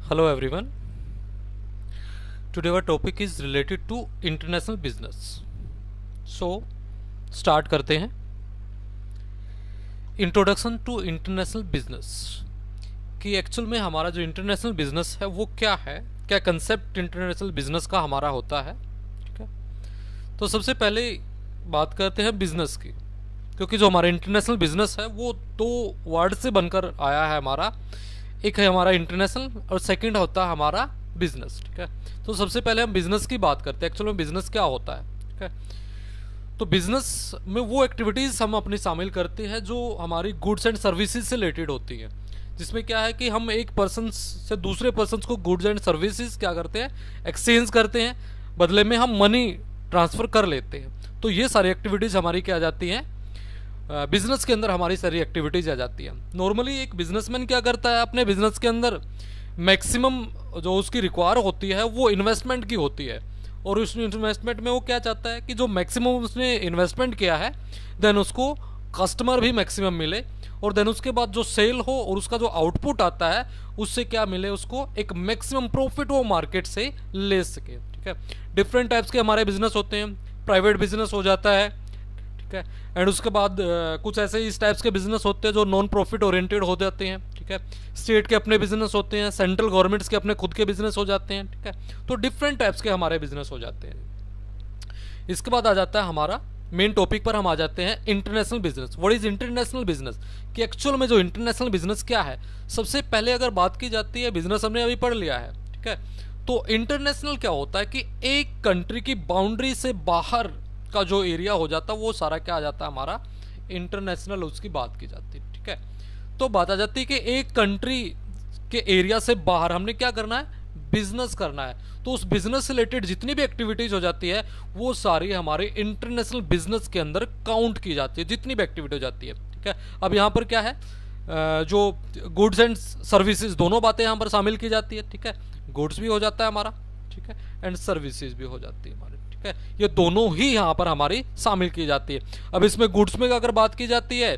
Hello everyone. Today our topic is related to international business. So start करते हैं. Introduction to international business कि actual में हमारा जो इंटरनेशनल बिजनेस है वो क्या है, क्या कंसेप्ट इंटरनेशनल बिजनेस का हमारा होता है. ठीक है, तो सबसे पहले बात करते हैं बिजनेस की, क्योंकि जो हमारा इंटरनेशनल बिजनेस है वो दो वर्ड से बनकर आया है हमारा. एक है हमारा इंटरनेशनल और सेकंड होता है हमारा बिजनेस. ठीक है, तो सबसे पहले हम बिजनेस की बात करते हैं. एक्चुअल में बिजनेस क्या होता है. ठीक है, तो बिजनेस में वो एक्टिविटीज़ हम अपनी शामिल करते हैं जो हमारी गुड्स एंड सर्विसेज से रिलेटेड होती हैं, जिसमें क्या है कि हम एक पर्सन से दूसरे पर्सन को गुड्स एंड सर्विसेज क्या करते हैं, एक्सचेंज करते हैं, बदले में हम मनी ट्रांसफ़र कर लेते हैं. तो ये सारी एक्टिविटीज़ हमारी क्या आ जाती हैं, बिजनेस के अंदर हमारी सारी एक्टिविटीज आ जाती है. नॉर्मली एक बिजनेसमैन क्या करता है, अपने बिजनेस के अंदर मैक्सिमम जो उसकी रिक्वायर होती है वो इन्वेस्टमेंट की होती है, और उस इन्वेस्टमेंट में वो क्या चाहता है कि जो मैक्सिमम उसने इन्वेस्टमेंट किया है देन उसको कस्टमर भी मैक्सिमम मिले, और देन उसके बाद जो सेल हो और उसका जो आउटपुट आता है उससे क्या मिले, उसको एक मैक्सिमम प्रॉफिट वो मार्केट से ले सके. ठीक है, डिफरेंट टाइप्स के हमारे बिजनेस होते हैं. प्राइवेट बिजनेस हो जाता है. ठीक है, एंड उसके बाद कुछ ऐसे इस टाइप्स के बिजनेस होते हैं जो नॉन प्रॉफिट ओरिएंटेड हो जाते हैं. ठीक है, स्टेट के अपने बिजनेस होते हैं, सेंट्रल गवर्नमेंट्स के अपने खुद के बिजनेस हो जाते हैं. ठीक है, तो डिफरेंट टाइप्स के हमारे बिजनेस हो जाते हैं. इसके बाद आ जाता है हमारा मेन टॉपिक पर हम आ जाते हैं international business. What is international business, कि एक्चुअल में जो इंटरनेशनल बिजनेस क्या है. सबसे पहले अगर बात की जाती है, बिजनेस हमने अभी पढ़ लिया है. ठीक है, तो इंटरनेशनल क्या होता है कि एक कंट्री की बाउंड्री से बाहर का जो एरिया हो जाता है वो सारा क्या आ जाता है हमारा इंटरनेशनल, उसकी बात की जाती है. ठीक है, तो बात आ जाती है कि एक कंट्री के एरिया से बाहर हमने क्या करना है, बिजनेस करना है. तो उस बिजनेस से रिलेटेड जितनी भी एक्टिविटीज हो जाती है वो सारी हमारे इंटरनेशनल बिजनेस के अंदर काउंट की जाती है, जितनी भी एक्टिविटी हो जाती है. ठीक है, अब यहाँ पर क्या है, जो गुड्स एंड सर्विसेज दोनों बातें यहाँ पर शामिल की जाती है. ठीक है, गुड्स भी हो जाता है हमारा, ठीक है, एंड सर्विसेज भी हो जाती है हमारी. ये दोनों ही यहाँ पर हमारी शामिल की जाती है. अब इसमें गुड्स में अगर बात की जाती है,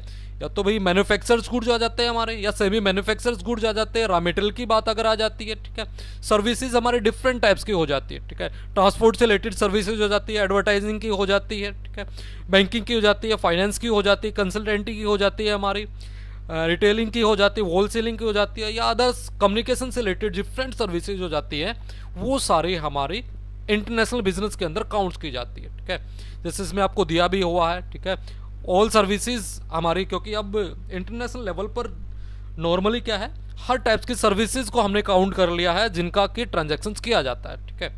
या तो भाई मैन्युफैक्चर्स गुड्स आ जाते हैं हमारे, या सेमी मैन्युफैक्चर्स गुड्स आ जाते हैं, रॉ मटेरियल की बात अगर आ जाती है. ठीक है, सर्विसेज हमारे डिफरेंट टाइप्स की हो जाती है. ठीक है, ट्रांसपोर्ट से रिलेटेड सर्विसेज हो जाती है, एडवर्टाइजिंग की हो जाती है. ठीक है, बैंकिंग की हो जाती है, फाइनेंस की हो जाती है, कंसल्टेंटी की हो जाती है हमारी, रिटेलिंग की हो जाती है, होलसेलिंग की हो जाती है, या अदर्स कम्युनिकेशन से रिलेटेड डिफरेंट सर्विसेज हो जाती है. वो सारी हमारी इंटरनेशनल बिजनेस के अंदर काउंट्स की जाती है. ठीक है, जैसे इसमें आपको दिया भी हुआ है. ठीक है, ऑल सर्विसेज हमारी, क्योंकि अब इंटरनेशनल लेवल पर नॉर्मली क्या है, हर टाइप्स की सर्विसेज को हमने काउंट कर लिया है जिनका कि ट्रांजैक्शंस किया जाता है. ठीक है,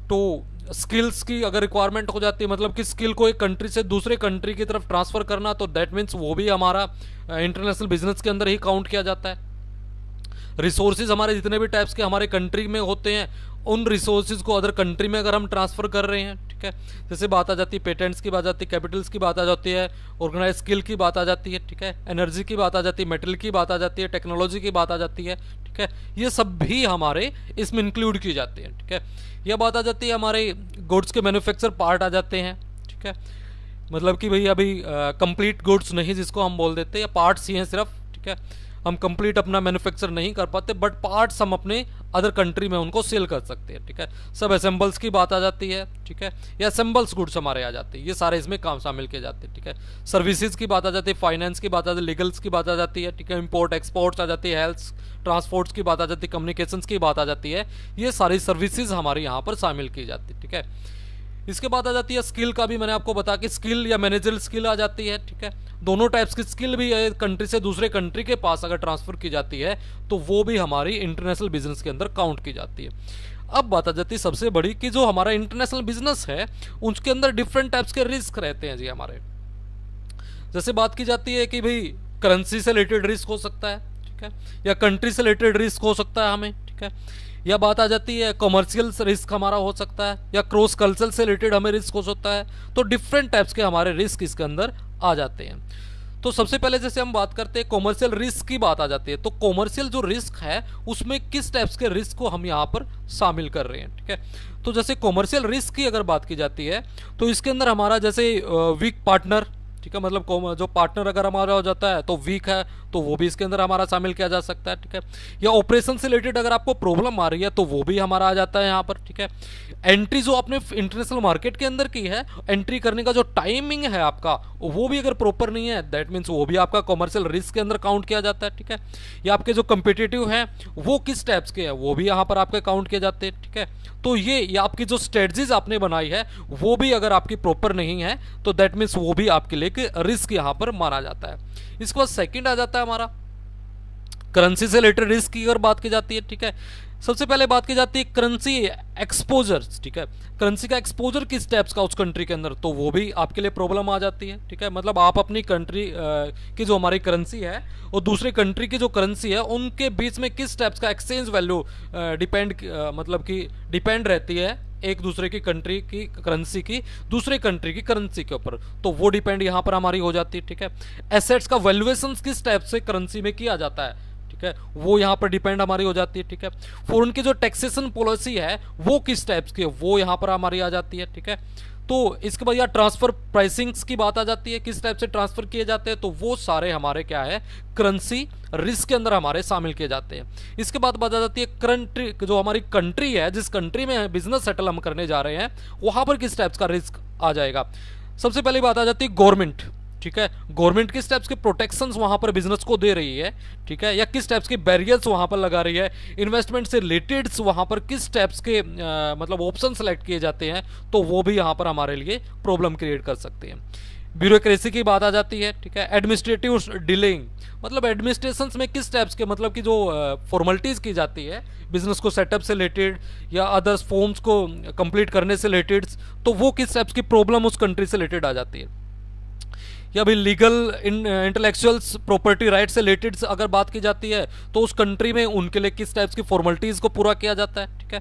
तो स्किल्स की अगर रिक्वायरमेंट हो जाती है, मतलब कि स्किल को एक कंट्री से दूसरे कंट्री की तरफ ट्रांसफर करना, तो दैट मीन्स वो भी हमारा इंटरनेशनल बिजनेस के अंदर ही काउंट किया जाता है. रिसोर्सेज हमारे जितने भी टाइप्स के हमारे कंट्री में होते हैं, उन रिसोर्सेज को अदर कंट्री में अगर हम ट्रांसफ़र कर रहे हैं. ठीक है, जैसे बात आ जाती है पेटेंट्स की बात आती है, कैपिटल्स की बात आ जाती है, ऑर्गेनाइज स्किल की बात आ जाती है. ठीक है, एनर्जी की बात आ जाती है, मेटल की बात आ जाती है, टेक्नोलॉजी की बात आ जाती है. ठीक है, ये सब भी हमारे इसमें इंक्लूड की जाती है. ठीक है, यह बात आ जाती है हमारे गुड्स के मैन्युफैक्चर पार्ट आ जाते हैं. ठीक है, मतलब कि भाई अभी कंप्लीट गुड्स नहीं जिसको हम बोल देते हैं, या पार्ट्स ही हैं सिर्फ. ठीक है, हम कंप्लीट अपना मैन्युफैक्चर नहीं कर पाते, बट पार्ट्स हम अपने अदर कंट्री में उनको सेल कर सकते हैं. ठीक है, सब असेंबल्स की बात आ जाती है. ठीक है, या असेंबल्स गुड्स हमारे आ जाते हैं, ये सारे इसमें काम शामिल किए जाते हैं. ठीक है, सर्विसेज की बात आ जाती है, फाइनेंस की बात आ जाती है, लीगल्स की बात आ जाती है. ठीक है, इंपोर्ट एक्सपोर्ट्स आ जाती है, हेल्थ ट्रांसपोर्ट्स की बात आ जाती है, कम्युनिकेशंस की बात आ जाती है. ये सारी सर्विसेज हमारी यहाँ पर शामिल की जाती है. ठीक है, इसके बाद आ जाती है स्किल का भी मैंने आपको बताया कि स्किल या मैनेजरल स्किल आ जाती है. ठीक है, दोनों टाइप्स की स्किल भी एक कंट्री से दूसरे कंट्री के पास अगर ट्रांसफर की जाती है तो वो भी हमारी इंटरनेशनल बिजनेस के अंदर काउंट की जाती है. अब बात आ जाती है सबसे बड़ी कि जो हमारा इंटरनेशनल बिजनेस है उसके अंदर डिफरेंट टाइप्स के रिस्क रहते हैं जी हमारे. जैसे बात की जाती है कि भाई करेंसी से रिलेटेड रिस्क हो सकता है. ठीक है, या कंट्री से रिलेटेड रिस्क हो सकता है हमें. ठीक है, या बात आ जाती है कॉमर्शियल रिस्क हमारा हो सकता है, या क्रॉस कल्चर से रिलेटेड हमें रिस्क हो सकता है. तो डिफरेंट टाइप्स के हमारे रिस्क इसके अंदर आ जाते हैं. तो सबसे पहले जैसे हम बात करते हैं कॉमर्शियल रिस्क की बात आ जाती है, तो कॉमर्शियल जो रिस्क है उसमें किस टाइप्स के रिस्क को हम यहाँ पर शामिल कर रहे हैं. ठीक है, तो जैसे कॉमर्शियल रिस्क की अगर बात की जाती है तो इसके अंदर हमारा जैसे वीक पार्टनर. ठीक है, मतलब जो पार्टनर अगर हमारा हो जाता है तो वीक है तो वो भी इसके अंदर हमारा शामिल किया जा सकता है, ठीक है। या ऑपरेशन से रिलेटेड अगर आपको प्रॉब्लम आ रही है तो वो भी हमारा आ जाता है यहाँ पर, ठीक है। एंट्री जो आपने इंटरनेशनल मार्केट के अंदर की है, एंट्री करने का जो टाइमिंग है आपका, वो भी अगर प्रॉपर नहीं है, दैट मीन्स वो भी आपका कॉमर्शियल रिस्क के अंदर काउंट किया जाता है, ठीक है। या आपके जो कंपिटिटिव हैं वो किस टाइप्स के हैं, वो भी यहाँ पर आपके काउंट किए जाते हैं, ठीक है। तो ये आपकी जो स्ट्रेटजीज आपने बनाई है वो भी अगर आपकी प्रॉपर नहीं है तो दैट मीन्स वो भी आपके लिए रिस्क यहाँ पर माना जाता है। इसके बाद सेकंड आ जाता है हमारा करेंसी से रिलेटेड रिस्क की अगर बात की जाती है, ठीक है। सबसे पहले बात की जाती है करेंसी एक्सपोजर, ठीक है। करेंसी का एक्सपोजर किस टाइप्स का उस कंट्री के अंदर, तो वो भी आपके लिए प्रॉब्लम आ जाती है, ठीक है। मतलब आप अपनी कंट्री की जो हमारी करेंसी है और दूसरे कंट्री की जो करेंसी है उनके बीच में किस टाइप्स का एक्सचेंज वैल्यू मतलब कि डिपेंड रहती है एक दूसरे की कंट्री की करेंसी की दूसरे कंट्री की करेंसी के ऊपर, तो वो डिपेंड यहाँ पर हमारी हो जाती है, ठीक है। एसेट्स का वैल्यूएशन किस टाइप से करेंसी में किया जाता है, ठीक है, वो यहाँ पर डिपेंड हमारी हो जाती है, ठीक है। फॉरेन की जो टैक्सेशन पॉलिसी है वो किस टाइप्स की है, वो यहाँ पर हमारी आ जाती है, ठीक है। तो इसके बाद यहाँ ट्रांसफर प्राइसिंग्स की बात आ जाती है, किस टाइप से ट्रांसफर किए जाते हैं, तो वो सारे हमारे क्या है करेंसी रिस्क के अंदर हमारे शामिल किए जाते हैं। इसके बाद बात आ जाती है कंट्री, जो हमारी कंट्री है जिस कंट्री में बिजनेस सेटल हम करने जा रहे हैं वहां पर किस टाइप्स का रिस्क आ जाएगा। सबसे पहली बात आ जाती है गवर्नमेंट, ठीक है। गवर्नमेंट किस टाइप्स के प्रोटेक्शंस वहां पर बिजनेस को दे रही है, ठीक है, या किस टाइप्स के बैरियर्स वहां पर लगा रही है। इन्वेस्टमेंट से रिलेटेड वहां पर किस टाइप्स के मतलब ऑप्शन सेलेक्ट किए जाते हैं, तो वो भी यहां पर हमारे लिए प्रॉब्लम क्रिएट कर सकते हैं। ब्यूरोक्रेसी की बात आ जाती है, ठीक है। एडमिनिस्ट्रेटिव डिलेइंग, मतलब एडमिनिस्ट्रेशन में किस टाइप्स के मतलब की जो फॉर्मेलिटीज की जाती है बिजनेस को सेटअप से रिलेटेड या अदर्स फॉर्म्स को कंप्लीट करने से रिलेटेड, तो वो किस टाइप्स की प्रॉब्लम उस कंट्री से रिलेटेड आ जाती है। या भाई लीगल इंटेलेक्चुअल्स प्रॉपर्टी राइट से रिलेटेड अगर बात की जाती है तो उस कंट्री में उनके लिए किस टाइप्स की फॉर्मेलिटीज को पूरा किया जाता है, ठीक है।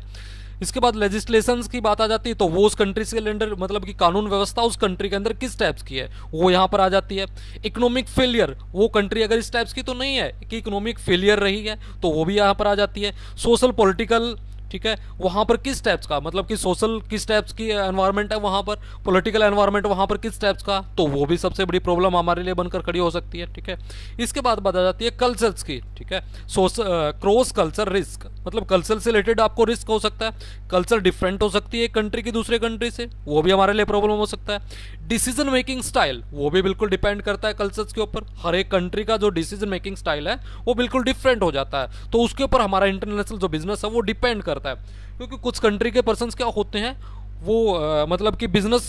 इसके बाद लेजिस्लेशंस की बात आ जाती है, तो वो उस कंट्री के अंदर मतलब कि कानून व्यवस्था उस कंट्री के अंदर किस टाइप्स की है वो यहाँ पर आ जाती है। इकोनॉमिक फेलियर, वो कंट्री अगर इस टाइप्स की तो नहीं है कि इकोनॉमिक फेलियर रही है तो वो भी यहाँ पर आ जाती है। सोशल पॉलिटिकल, ठीक है, वहां पर किस टाइप्स का मतलब कि सोशल किस टाइप्स की एनवायरनमेंट है वहां पर, पॉलिटिकल एनवायरनमेंट वहां पर किस टाइप्स का, तो वो भी सबसे बड़ी प्रॉब्लम हमारे लिए बनकर खड़ी हो सकती है, ठीक है। इसके बाद बात आ जाती है कल्चर्स की, ठीक है। क्रॉस कल्चर रिस्क, मतलब कल्चर से रिलेटेड आपको रिस्क हो सकता है, कल्चर डिफरेंट हो सकती है एक कंट्री की दूसरे कंट्री से, वो भी हमारे लिए प्रॉब्लम हो सकता है। डिसीजन मेकिंग स्टाइल, वो भी बिल्कुल डिपेंड करता है कल्चर्स के ऊपर, हर एक कंट्री का जो डिसीजन मेकिंग स्टाइल है वो बिल्कुल डिफरेंट हो जाता है, तो उसके ऊपर हमारा इंटरनेशनल जो बिजनेस है वो डिपेंड करता है। क्योंकि कुछ कंट्री के पर्सन्स क्या होते हैं वो मतलब कि बिजनेस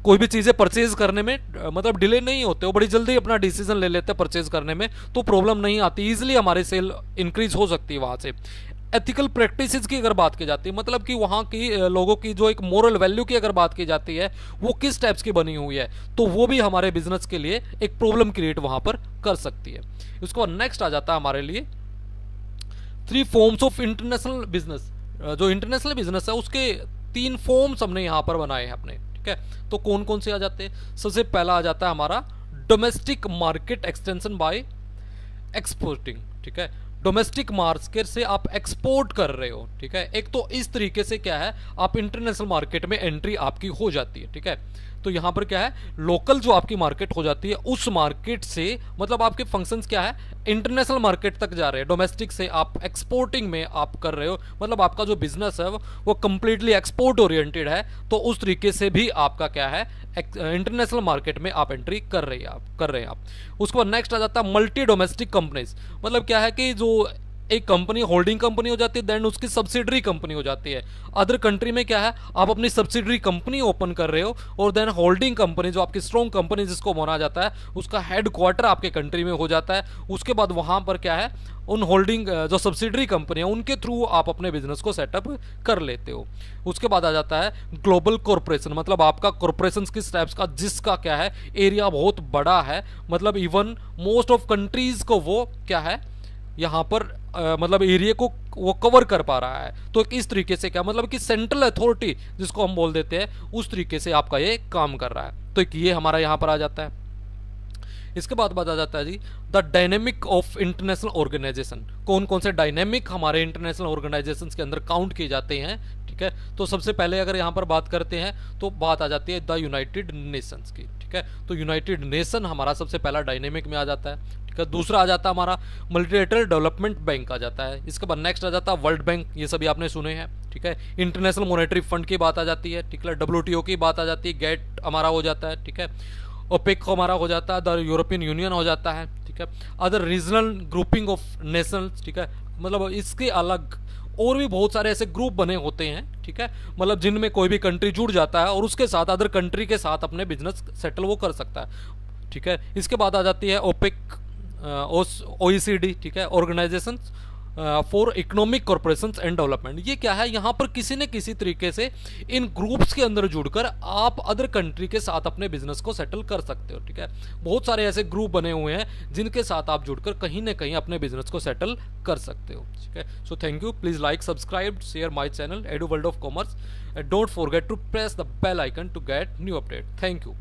कोई भी चीज़ें परचेज करने में मतलब डिले नहीं होते, वो बड़ी जल्दी अपना डिसीजन ले लेते हैं परचेज करने में, तो प्रॉब्लम नहीं आती, इजीली हमारी सेल इंक्रीज हो सकती है वहाँ से। एथिकल प्रैक्टिसेस की अगर बात की जाती है, मतलब कि वहाँ की लोगों की जो एक मोरल वैल्यू की अगर बात की जाती है वो किस टाइप्स की बनी हुई है, तो वो भी हमारे बिजनेस के लिए एक प्रॉब्लम क्रिएट वहाँ पर कर सकती है। उसके बाद नेक्स्ट आ जाता है हमारे लिए 3 फॉर्म्स ऑफ इंटरनेशनल बिजनेस। जो इंटरनेशनल बिजनेस है उसके 3 फॉर्म्स हमने यहाँ पर बनाए हैं अपने, ठीक है। तो कौन कौन से आ जाते हैं, सबसे पहला आ जाता है हमारा domestic market extension by exporting, ठीक है। डोमेस्टिक मार्केट से आप एक्सपोर्ट कर रहे हो, ठीक है। एक तो इस तरीके से क्या है आप इंटरनेशनल मार्केट में एंट्री आपकी हो जाती है, ठीक है। तो यहां पर क्या है लोकल जो आपकी मार्केट हो जाती है उस मार्केट से मतलब आपके फंक्शंस क्या है इंटरनेशनल मार्केट तक जा रहे हैं, डोमेस्टिक से आप एक्सपोर्टिंग में आप कर रहे हो, मतलब आपका जो बिजनेस है वो कंप्लीटली एक्सपोर्ट ओरिएंटेड है, तो उस तरीके से भी आपका क्या है इंटरनेशनल मार्केट में आप एंट्री कर रहे हैं आप। उसके बाद नेक्स्ट आ जाता है मल्टी डोमेस्टिक कंपनीज, मतलब क्या है कि जो एक कंपनी होल्डिंग कंपनी हो जाती है, देन उसकी सब्सिडरी कंपनी हो जाती है। अदर कंट्री में क्या है आप अपनी सब्सिडरी कंपनी ओपन कर रहे हो और देन होल्डिंग कंपनी जो आपकी स्ट्रॉन्ग कंपनी जिसको माना जाता है उसका हेड क्वार्टर आपके कंट्री में हो जाता है। उसके बाद वहां पर क्या है उन होल्डिंग जो सब्सिडरी कंपनी है उनके थ्रू आप अपने बिजनेस को सेटअप कर लेते हो। उसके बाद आ जाता है ग्लोबल कॉरपोरेशन, मतलब आपका कॉरपोरेशन किस टाइप्स का जिसका क्या है एरिया बहुत बड़ा है, मतलब इवन मोस्ट ऑफ कंट्रीज को वो क्या है यहाँ पर मतलब एरिया को वो कवर कर पा रहा है। तो इस तरीके से क्या मतलब कि सेंट्रल अथॉरिटी जिसको हम बोल देते हैं उस तरीके से आपका ये काम कर रहा है, तो ये हमारा यहाँ पर आ जाता है। इसके बाद आ जाता है जी the dynamic of international organisation, कौन कौन से डायनेमिक हमारे इंटरनेशनल ऑर्गेनाइजेशन के अंदर काउंट किए जाते हैं, ठीक है। तो सबसे पहले अगर यहाँ पर बात करते हैं तो बात आ जाती है द यूनाइटेड नेशंस की, ठीक है। तो यूनाइटेड नेशन हमारा सबसे पहला डायनेमिक में आ जाता है, ठीक है। दूसरा आ जाता है हमारा मल्टीलेटरल डेवलपमेंट बैंक आ जाता है। इसके बाद नेक्स्ट आ जाता है वर्ल्ड बैंक, ये सभी आपने सुने हैं, ठीक है। इंटरनेशनल मॉनेटरी फंड की बात आ जाती है, ठीक है। WTO की बात आ जाती है, गेट हमारा हो जाता है, ठीक है। ओपेक हमारा हो जाता है, द यूरोपियन यूनियन हो जाता है, ठीक है। Other regional grouping of Nations, ठीक है, मतलब इसके अलग और भी बहुत सारे ऐसे ग्रुप बने होते हैं, ठीक है, मतलब जिनमें कोई भी कंट्री जुड़ जाता है और उसके साथ अदर कंट्री के साथ अपने बिजनेस सेटल वो कर सकता है, ठीक है। इसके बाद आ जाती है ओपेक, OECD, ठीक है, organisation for economic corporation and development. ये क्या है, यहाँ पर किसी न किसी तरीके से इन ग्रुप्स के अंदर जुड़कर आप अदर कंट्री के साथ अपने बिजनेस को सेटल कर सकते हो, ठीक है। बहुत सारे ऐसे ग्रुप बने हुए हैं जिनके साथ आप जुड़कर कहीं ना कहीं अपने बिजनेस को सेटल कर सकते हो, ठीक है। So thank you, please like, subscribe, share my channel edu world of commerce, don't forget to press the bell icon to get new update. Thank you.